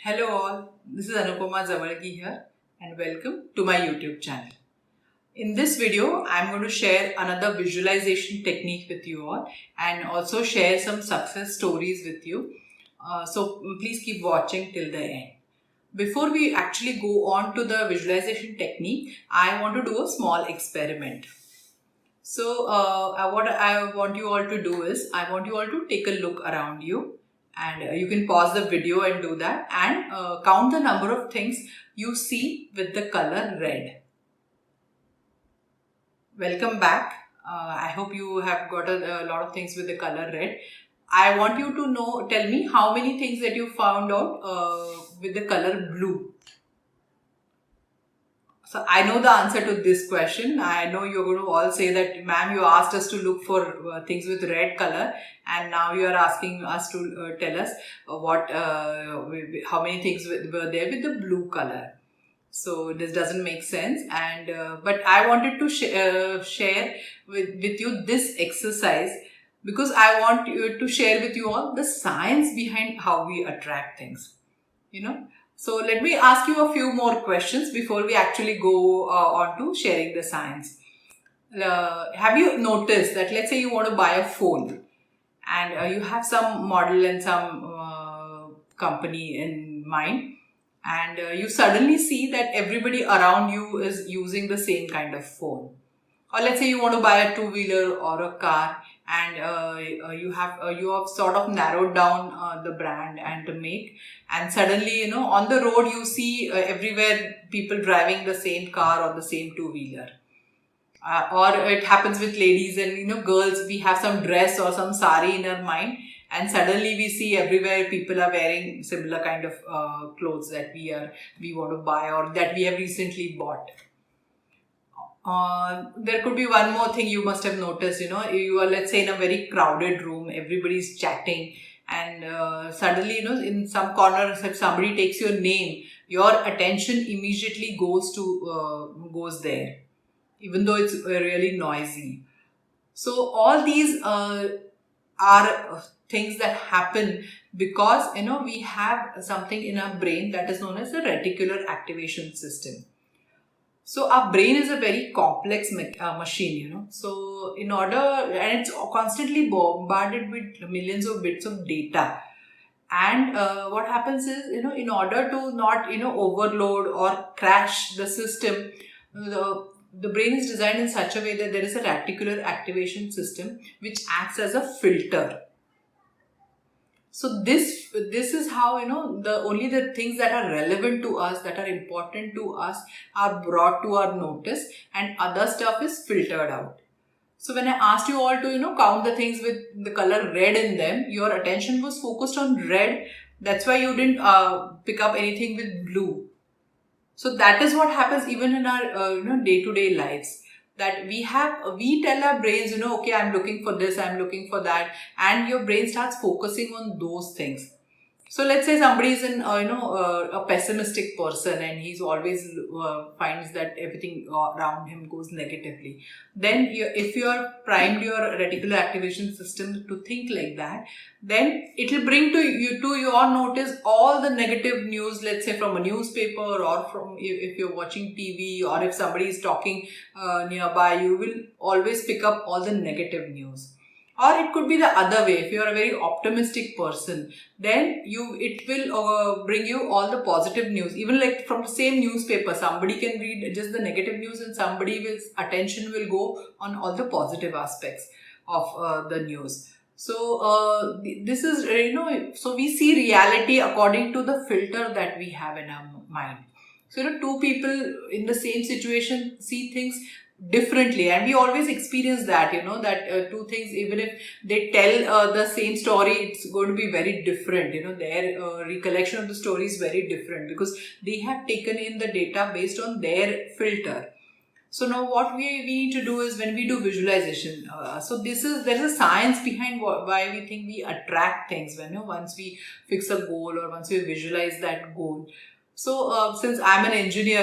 Hello all, this is Anupama Zawargi here and welcome to my YouTube channel. In this video, I'm going to share another visualization technique with you all and also share some success stories with you. So please keep watching till the end. Before we actually go on to the visualization technique, I want to do a small experiment. So what I want you all to do is, I want you all to take a look around you and you can pause the video and do that and count the number of things you see with the color red. Welcome back. I hope you have got a lot of things with the color red. I want you to tell me how many things that you found out with the color blue. So I know the answer to this question. I know you're going to all say that, ma'am, you asked us to look for things with red color, and now you are asking us to tell us how many things were there with the blue color. So this doesn't make sense. And but I wanted to share with you this exercise because I want you to share with you all the science behind how we attract things. So let me ask you a few more questions before we actually go on to sharing the science. Have you noticed that, let's say you want to buy a phone and you have some model and some company in mind, and you suddenly see that everybody around you is using the same kind of phone. Or let's say you want to buy a two-wheeler or a car, and you have sort of narrowed down the brand and the make, and suddenly on the road you see everywhere people driving the same car or the same two-wheeler. Or it happens with ladies and girls. We have some dress or some sari in our mind, and suddenly we see everywhere people are wearing similar kind of clothes that we want to buy or that we have recently bought. There could be one more thing you must have noticed. You are, let's say, in a very crowded room, everybody's chatting, and suddenly, in some corner, if somebody takes your name, your attention immediately goes there, even though it's really noisy. So all these are things that happen because we have something in our brain that is known as the reticular activation system. So our brain is a very complex machine, So and it's constantly bombarded with millions of bits of data. And what happens is, in order to not, overload or crash the system, the brain is designed in such a way that there is a reticular activation system which acts as a filter. So this is how only the things that are relevant to us, that are important to us, are brought to our notice, and other stuff is filtered out. So when I asked you all to count the things with the color red in them, your attention was focused on red. That's why you didn't pick up anything with blue. So that is what happens even in our day-to-day lives. That we tell our brains, okay, I'm looking for this, I'm looking for that, and your brain starts focusing on those things. So let's say somebody is a pessimistic person, and he's always finds that everything around him goes negatively. Then if you are primed your reticular activation system to think like that, then it will bring to your notice all the negative news, let's say from a newspaper, or from if you're watching TV, or if somebody is talking nearby, you will always pick up all the negative news. Or it could be the other way. If you are a very optimistic person, then it will bring you all the positive news. Even like from the same newspaper, somebody can read just the negative news, and somebody's attention will go on all the positive aspects of the news. So this is so we see reality according to the filter that we have in our mind. So two people in the same situation see things differently, and we always experience that that two things, even if they tell the same story, it's going to be very different. Their recollection of the story is very different because they have taken in the data based on their filter. So now what we need to do is, when we do visualization, there's a science behind why we think we attract things once we fix a goal or once we visualize that goal. So since I'm an engineer,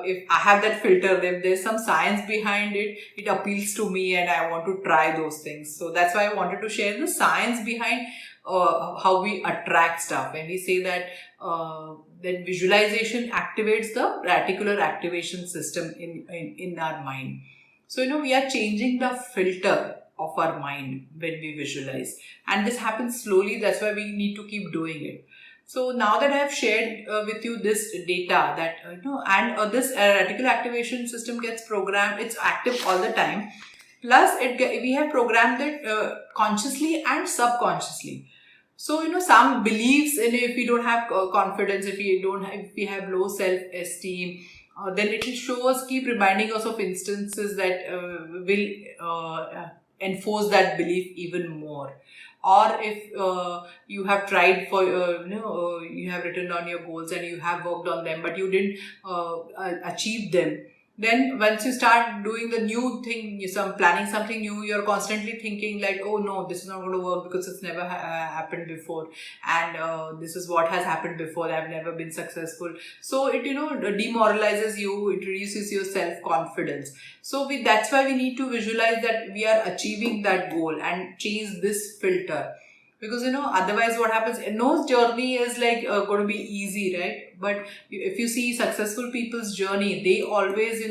if I have that filter, then there's some science behind it. It appeals to me and I want to try those things. So that's why I wanted to share the science behind how we attract stuff. And we say that that visualization activates the reticular activation system in our mind. So, we are changing the filter of our mind when we visualize. And this happens slowly. That's why we need to keep doing it. So now that I have shared with you this data that, this reticular activation system gets programmed, it's active all the time. Plus, we have programmed it consciously and subconsciously. So, some beliefs in if we don't have confidence, if we have low self-esteem, then it will show us, keep reminding us of instances that will enforce that belief even more. Or if you have tried for, you have written down your goals and you have worked on them, but you didn't achieve them. Then once you start doing the new thing, planning something new, you're constantly thinking like, oh no, this is not going to work because it's never happened before, and this is what has happened before. I've never been successful. So it demoralizes you. It reduces your self confidence. So that's why we need to visualize that we are achieving that goal and change this filter. Because otherwise what happens, no journey is like going to be easy, right? But if you see successful people's journey, they always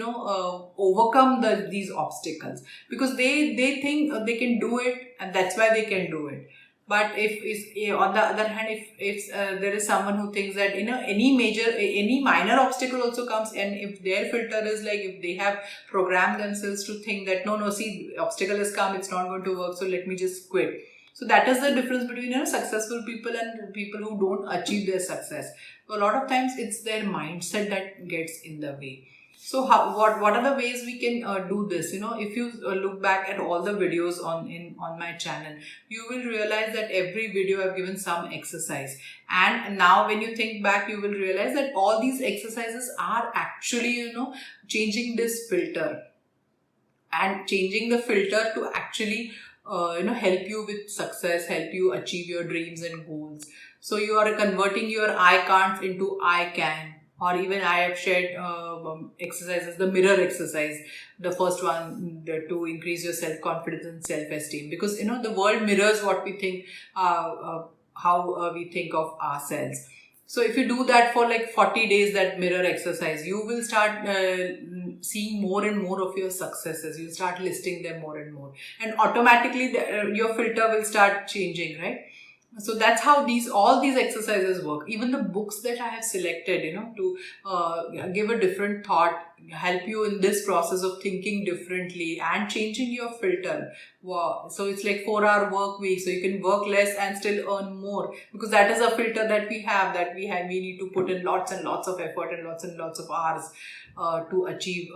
overcome these obstacles, because they think they can do it, and that's why they can do it. But on the other hand, if there is someone who thinks that any minor obstacle also comes, and if their filter is like, if they have programmed themselves to think that no, see, obstacle has come, it's not going to work, so let me just quit. So that is the difference between successful people and people who don't achieve their success. So a lot of times it's their mindset that gets in the way. So what are the ways we can do this? If you look back at all the videos on my channel, you will realize that every video I've given some exercise. And now when you think back, you will realize that all these exercises are actually changing this filter, and changing the filter to actually help you with success, help you achieve your dreams and goals. So you are converting your I can't into I can. Or even I have shared exercises, the mirror exercise, the first one, to increase your self-confidence and self-esteem. Because the world mirrors what we think, how we think of ourselves. So if you do that for like 40 days, that mirror exercise, you will start seeing more and more of your successes. You'll start listing them more and more. And automatically your filter will start changing, right? So that's how all these exercises work. Even the books that I have selected, to give a different thought, help you in this process of thinking differently and changing your filter. Wow. So it's like 4-hour work week. So you can work less and still earn more, because that is a filter that we have. We need to put in lots and lots of effort and lots of hours to achieve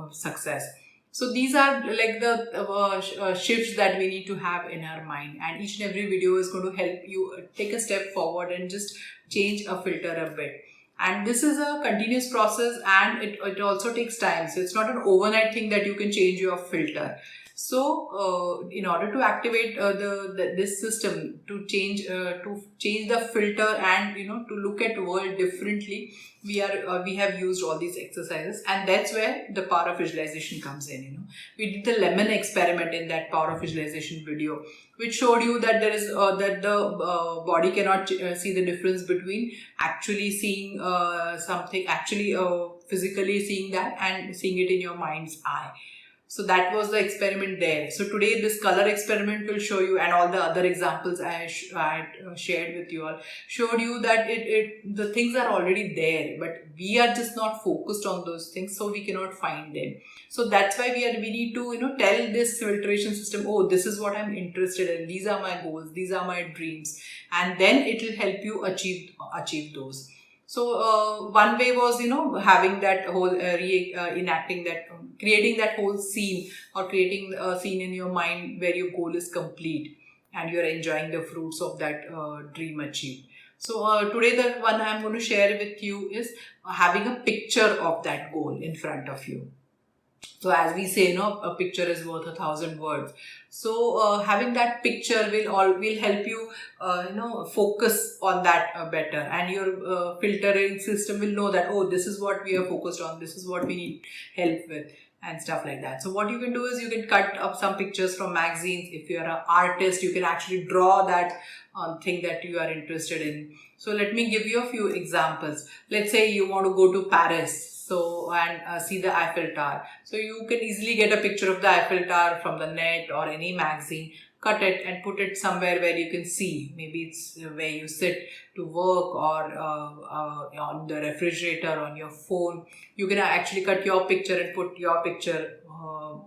success. So these are like the shifts that we need to have in our mind, and each and every video is going to help you take a step forward and just change a filter a bit. And this is a continuous process, and it also takes time. So it's not an overnight thing that you can change your filter. So in order to activate this system, to change the filter and to look at the world differently, we have used all these exercises, and that's where the power of visualization comes in. We did the lemon experiment in that power of visualization video, which showed you that there is that the body cannot see the difference between actually seeing something, actually physically seeing that, and seeing it in your mind's eye. So that was the experiment there. So today this color experiment will show you, and all the other examples I shared with you all showed you that the things are already there, but we are just not focused on those things, so we cannot find them. So that's why we need to tell this filtration system, oh, this is what I'm interested in, these are my goals, these are my dreams, and then it will help you achieve those. So one way was having that whole enacting that, creating that whole scene, or creating a scene in your mind where your goal is complete and you're enjoying the fruits of that dream achieved. So today the one I'm going to share with you is having a picture of that goal in front of you. So as we say, a picture is worth 1,000 words. So having that picture will help you, focus on that better, and your filtering system will know that, oh, this is what we are focused on, this is what we need help with. and stuff like that. So what you can do is you can cut up some pictures from magazines. If you're an artist, you can actually draw that thing that you are interested in. So let me give you a few examples. Let's say you want to go to Paris, and see the Eiffel Tower. So you can easily get a picture of the Eiffel Tower from the net or any magazine, cut it and put it somewhere where you can see. Maybe it's where you sit to work, or on the refrigerator, on your phone. You can actually cut your picture and put your picture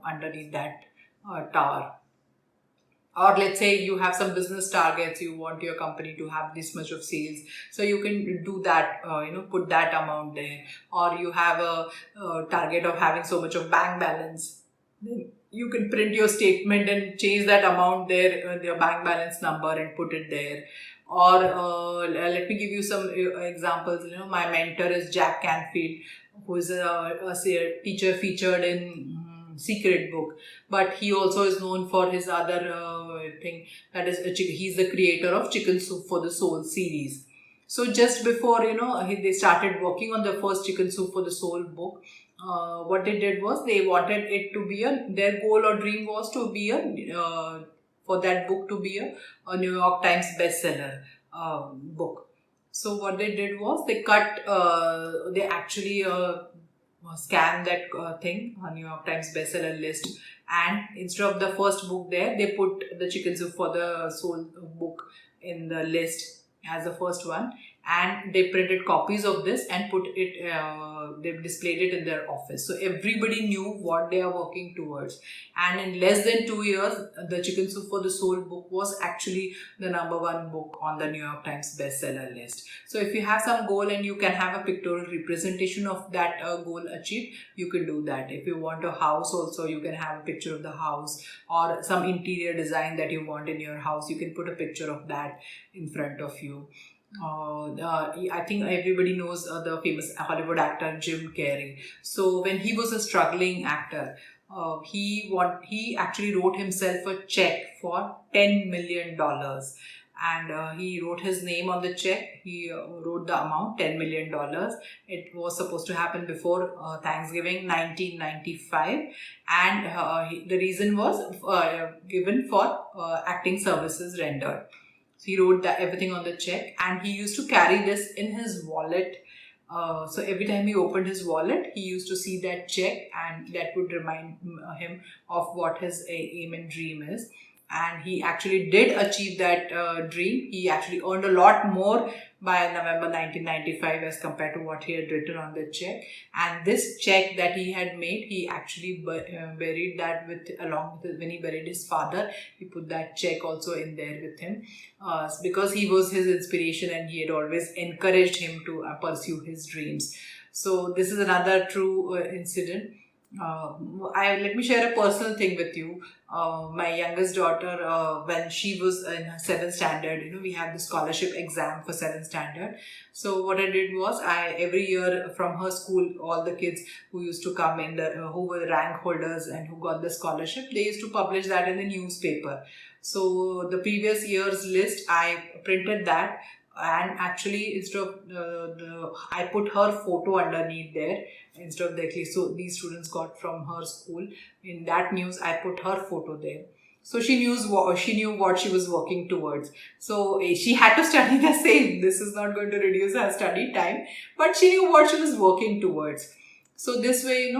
underneath that tower. Or let's say you have some business targets, you want your company to have this much of sales, so you can do that, put that amount there. Or you have a target of having so much of bank balance, then you can print your statement and change that amount there, your bank balance number, and put it there. Or let me give you some examples. My mentor is Jack Canfield, who is a teacher featured in Secret Book, but he also is known for his other thing, that is he's the creator of Chicken Soup for the Soul series. So just before they started working on the first Chicken Soup for the Soul book, what they did was they wanted it to be their goal or dream was to be for that book to be a New York Times bestseller book. So what they did was they actually scan that thing, a New York Times bestseller list, and instead of the first book there, they put the Chicken Soup for the Soul book in the list as the first one, and they printed copies of this and put it, they displayed it in their office. So everybody knew what they are working towards. And in less than 2 years, the Chicken Soup for the Soul book was actually the #1 book on the New York Times bestseller list. So if you have some goal and you can have a pictorial representation of that goal achieved, you can do that. If you want a house also, you can have a picture of the house, or some interior design that you want in your house, you can put a picture of that in front of you. I think everybody knows the famous Hollywood actor Jim Carrey. So when he was a struggling actor, he actually wrote himself a check for $10 million, and he wrote his name on the check. He wrote the amount, $10 million. It was supposed to happen before Thanksgiving 1995, and the reason was given for acting services rendered. So he wrote everything on the check, and he used to carry this in his wallet. So every time he opened his wallet, he used to see that check, and that would remind him of what his aim and dream is. And he actually did achieve that dream. He actually earned a lot more by November 1995 as compared to what he had written on the check. And this check that he had made, he actually buried that when he buried his father, he put that check also in there with him, because he was his inspiration and he had always encouraged him to pursue his dreams. So this is another true incident. Let me share a personal thing with you. My youngest daughter, when she was in 7th standard, we had the scholarship exam for 7th standard. So what I did was, every year from her school, all the kids who used to come in, who were rank holders and who got the scholarship, they used to publish that in the newspaper. So the previous year's list, I printed that, and actually instead of I put her photo underneath there instead of so these students got from her school. In that news, I put her photo there, so she knew what she was working towards. So she had to study the same. This is not going to reduce her study time, but she knew what she was working towards. So this way,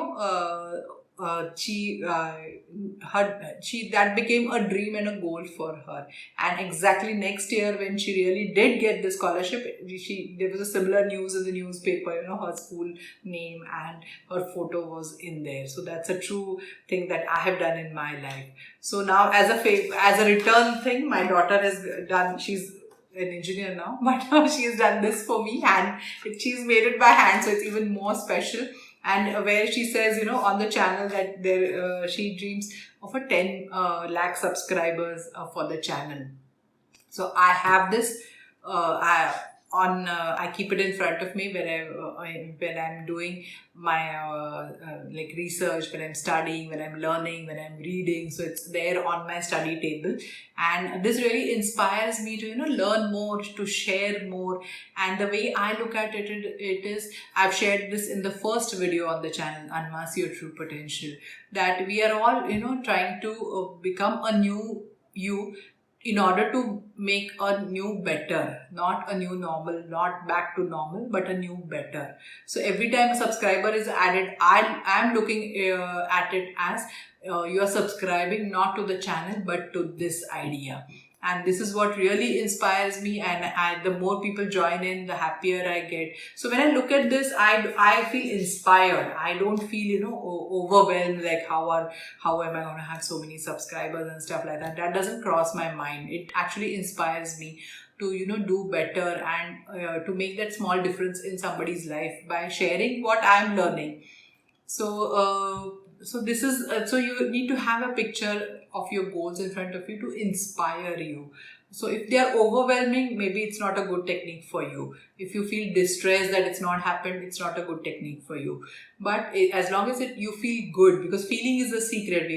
that became a dream and a goal for her. And exactly next year, when she really did get the scholarship, there was a similar news in the newspaper, her school name and her photo was in there. So that's a true thing that I have done in my life. So now, as a return thing, my daughter has done. She's an engineer now, but now she has done this for me, and she's made it by hand, so it's even more special. And where she says, on the channel that she dreams of a 10 lakh subscribers for the channel. So I have this I keep it in front of me when I'm doing my like research, when I'm studying, when I'm learning, when I'm reading. So it's there on my study table, and this really inspires me to learn more, to share more. And the way I look at it is, I've shared this in the first video on the channel, Unmask Your True Potential, that we are all trying to become a new you, in order to make a new better, not a new normal, not back to normal, but a new better. So every time a subscriber is added, I'm looking at it as you are subscribing not to the channel but to this idea. And this is what really inspires me, and the more people join in, the happier I get. So when I look at this, I feel inspired. I don't feel overwhelmed, like how am I going to have so many subscribers and stuff like that. That doesn't cross my mind. It actually inspires me to do better, and to make that small difference in somebody's life by sharing what I'm learning. So this is so you need to have a picture of your goals in front of you to inspire you. So if they are overwhelming, maybe it's not a good technique for you. If you feel distressed that it's not happened, it's not a good technique for you. But as long as you feel good, because feeling is the secret,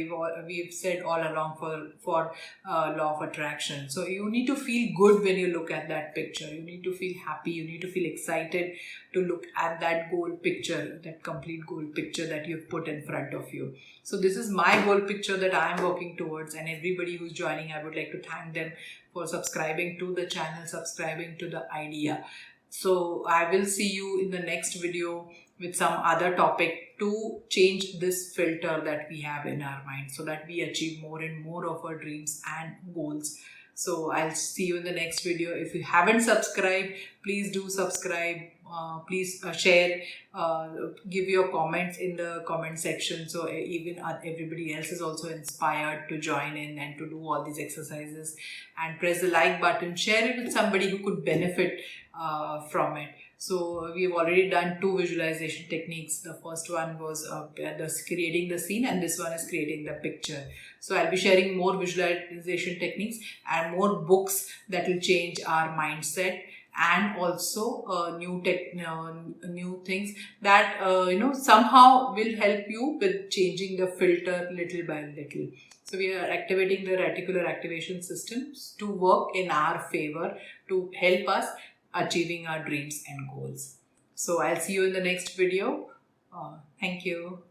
we've said all along for law of attraction. So you need to feel good when you look at that picture. You need to feel happy. You need to feel excited to look at that goal picture, that complete goal picture that you've put in front of you. So this is my goal picture that I'm working towards, and everybody who's joining, I would like to thank them for subscribing to the channel, subscribing to the idea. So I will see you in the next video with some other topic to change this filter that we have in our mind, so that we achieve more and more of our dreams and goals. So I'll see you in the next video. If you haven't subscribed, please do subscribe. Please share, give your comments in the comment section, so even everybody else is also inspired to join in and to do all these exercises. And press the like button, share it with somebody who could benefit from it. So we've already done 2 visualization techniques. The first one was creating the scene, and this one is creating the picture. So I'll be sharing more visualization techniques and more books that will change our mindset, and also new things that somehow will help you with changing the filter little by little. So we are activating the reticular activation systems to work in our favor, to help us achieving our dreams and goals. So I'll see you in the next video. Thank you.